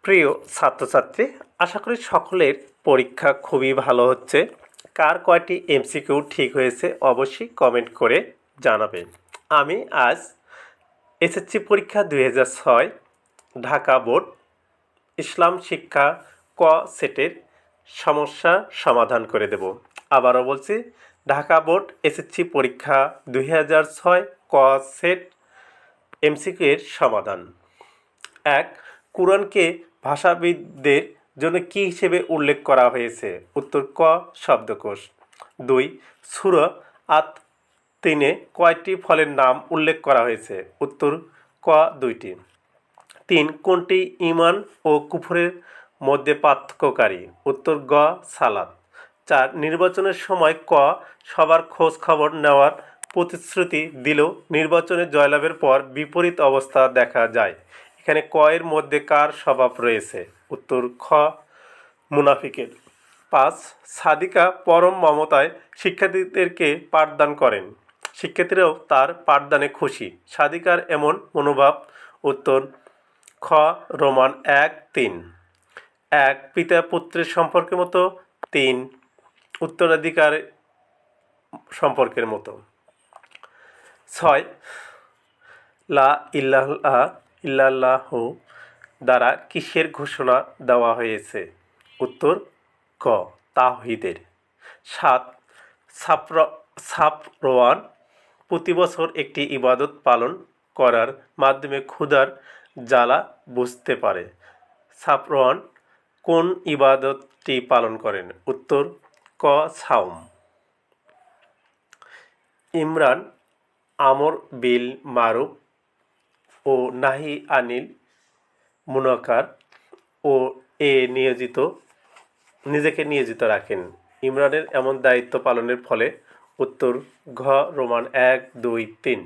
প্রিয় ছাত্রছাত্রী, আশা করি সকলের পরীক্ষা খুবই ভালো হচ্ছে। কার কয়টি এমসিকিউ ঠিক হয়েছে অবশ্যই কমেন্ট করে জানাবেন। আমি আজ এসএসসি পরীক্ষা 2006 ঢাকা বোর্ড ইসলাম শিক্ষা ক সেটের সমস্যা সমাধান করে দেব। আবারও বলছি, ঢাকা বোর্ড এসএসসি পরীক্ষা 2006 ক সেট এমসিকিউ এর সমাধান। 1. কুরআনকে ভাষাবিদদের জন্য কী হিসেবে উল্লেখ করা হয়েছে? উত্তর ক শব্দকোষ। 2. সূরা আত-তিনে কয়টি ফলের নাম উল্লেখ করা হয়েছে? উত্তর ক 2টি। 3. কোনটি ঈমান ও কুফরের মধ্যে পার্থক্যকারী? উত্তর গ সালাত। 4. নির্বাচনের সময় ক সবার খোঁজ খবর নেওয়ার প্রতিশ্রুতি দিলেও নির্বাচনে জয়লাভের পর বিপরীত অবস্থা দেখা যায়। এখানে ক এর মধ্যে কার স্বভাব রয়েছে? উত্তর খ মুনাফিকের। 5. সাদিকা পরম মমতায় শিক্ষার্থীদেরকে পাঠদান করেন। শিক্ষার্থীরাও তার পাঠদানে খুশি। সাদিকার এমন মনোভাব? উত্তর খ রোমান 1:3। 1. পিতা পুত্রের সম্পর্কের মতো। 3. উত্তরাধিকার সম্পর্কের মতো। 6. লা ইলাহা ইল্লাল্লাহ দ্বারা কিসের ঘোষণা দেওয়া হয়েছে? উত্তর ক তাওহীদের। 7. সাফরওয়ান প্রতি বছর একটি ইবাদত পালন করার মাধ্যমে ক্ষুধার জ্বালা বুঝতে পারে। সাফরওয়ান কোন ইবাদতটি পালন করেন? উত্তর ক সাওম। ইমরান আমর বিল মারুফ ও নাহি আনিল মুনকার ও নিজেকে নিয়োজিত রাখেন। ইমরানের এমন দায়িত্ব পালনের ফলে? উত্তর ঘ রোমান 1-2-3।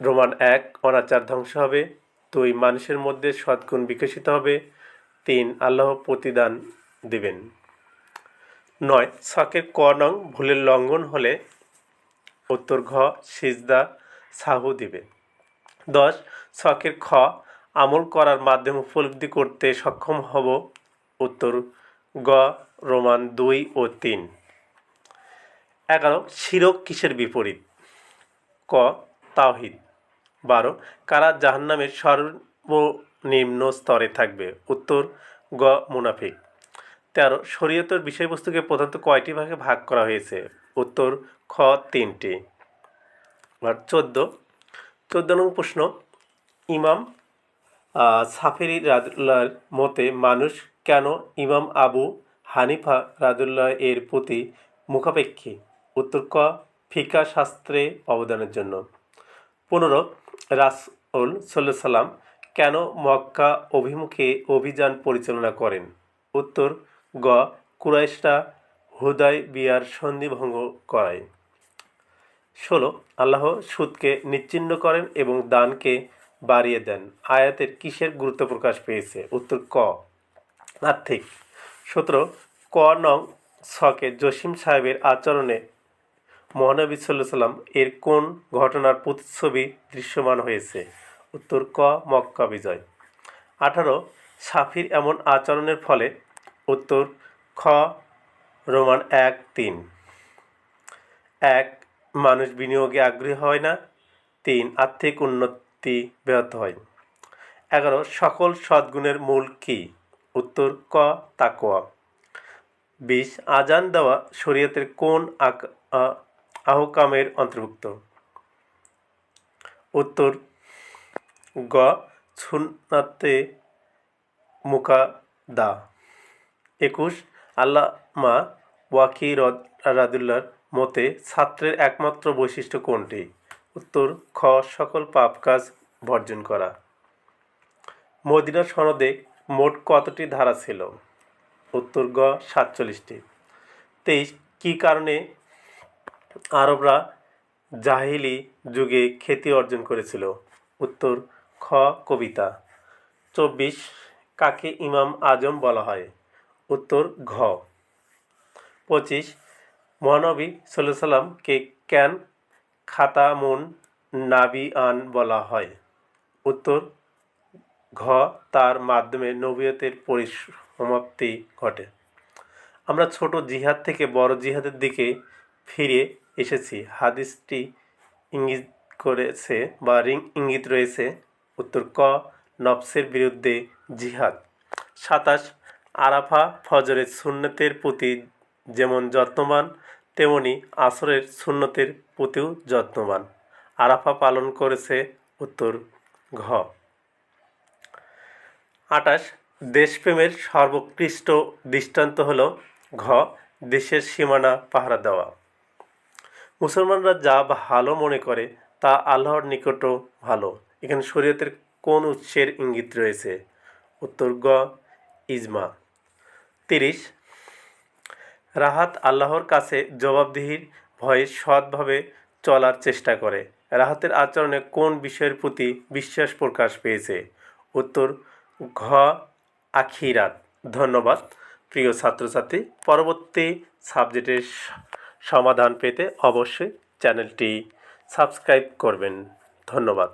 রোমান 1 অনাচার ধ্বংস হবে। 2 মানুষের মধ্যে সদ্গুণ বিকশিত হবে। 3 আল্লাহ প্রতিদান দিবেন। 9 ছকের ক নং ভুলের লঙ্ঘন হলে? উত্তর ঘ সিজদা সাহু দিবে। 10 ছকের খ আমল করার মাধ্যমে উপলব্ধি করতে সক্ষম হব। উত্তর গ রোমান 2 ও 3। 11 শিরক কিসের বিপরীত? ক তাওহীদ। 12 কারা জাহান্নামের সর্বনিম্ন স্তরে থাকবে? উত্তর গ মুনাফিক। 13 শরীয়তের বিষয়বস্তুকে প্রধানত কয়টি ভাগে ভাগ করা হয়েছে? উত্তর খ 3টি। আর 14 নং প্রশ্ন, ইমাম সাফেরি রাদিয়াল্লাহু মতে মানুষ কেন ইমাম আবু হানিফা রাদিয়াল্লাহু এর প্রতি মুখাপেক্ষী? উত্তর ক ফিকহ শাস্ত্রে অবদানের জন্য। 15 রাসূল সাল্লাল্লাহু সাল্লাম কেন মক্কা অভিমুখে অভিযান পরিচালনা করেন? উত্তর গ কুরাইশরা হুদায়বিয়ার সন্ধি ভঙ্গ করায়। 16 আল্লাহ সুদকে নিশ্চিহ্ন করেন এবং দানকে বাড়িয়ে দেন। আয়াতের কিসের গুরুত্ব প্রকাশ পেয়েছে? উত্তর ক আর্থিক। 17 ক নং ছকে জসিম সাহেবের আচরণে মহানবী সাল্লাল্লাহু সাল্লাম এর কোন ঘটনার প্রতিচ্ছবি দৃশ্যমান হয়েছে? উত্তর ক মক্কা বিজয়। 18 সাফির এমন আচরণের ফলে? উত্তর খ রোমান 1:3। 1 মানুষ বিনিয়োগে আগ্রহী হয় না। 3 আর্থিক উন্নতি ব্যাহত হয়। 11 সকল সদ্গুণের মূল কি? উত্তর ক তাকওয়া। 20 আজান দেওয়া শরীয়তের কোন আহকামের অন্তর্ভুক্ত? উত্তর গ সুন্নাতে মুকাদ্দা। 21 আল্লামা ওয়াকি রাদিয়াল্লাহু মতে ছাত্রের একমাত্র বৈশিষ্ট্য কোনটি? উত্তর খ সকল পাপ কাজ বর্জন করা। মদিনা সনদে মোট কতটি ধারা ছিল? উত্তর গ 47টি। 23 কী কারণে আরবরা জাহিলি যুগে খ্যাতি অর্জন করেছিল? উত্তর খ কবিতা। 24 কাকে ইমাম আজম বলা হয়? উত্তর ঘ। 25 মহানবী সাল্লাল্লাহু সাল্লামকে কেন খাতামুন নাবিয়ান বলা হয়? উত্তর ঘ তার মাধ্যমে নবুয়তের পরিসমাপ্তি ঘটে। আমরা ছোট জিহাদ থেকে বড় জিহাদের দিকে ফিরে এসেছি, হাদিসটি ইঙ্গিত করেছে বা ইঙ্গিত রয়েছে। উত্তর ক নফসের বিরুদ্ধে জিহাদ। 27 আরাফা ফজরের সুন্নতের প্রতি যেমন যত্নবান তেমনি আসরের সুন্নতের প্রতিও যত্নবান। আরাফা পালন করেছে। উত্তর ঘ। 28 দেশপ্রেমের সর্বোৎকৃষ্ট দৃষ্টান্ত হল ঘ দেশের সীমানা পাহারা দেওয়া। মুসলমানরা যা ভালো মনে করে তা আল্লাহর নিকটও ভালো। এখানে শরীয়তের কোন উৎসের ইঙ্গিত রয়েছে? উত্তর গ ইজমা। 30 রাহাত আল্লাহর কাছে জবাবদিহির ভয়ে সৎভাবে চলার চেষ্টা করে। রাহাতের আচরণে কোন বিষয়ের প্রতি বিশ্বাস প্রকাশ পেয়েছে? উত্তর ঘ আখিরাত। ধন্যবাদ প্রিয় ছাত্রছাত্রী। পরবর্তী সাবজেক্টের সমাধান পেতে অবশ্যই চ্যানেলটি সাবস্ক্রাইব করবেন। ধন্যবাদ।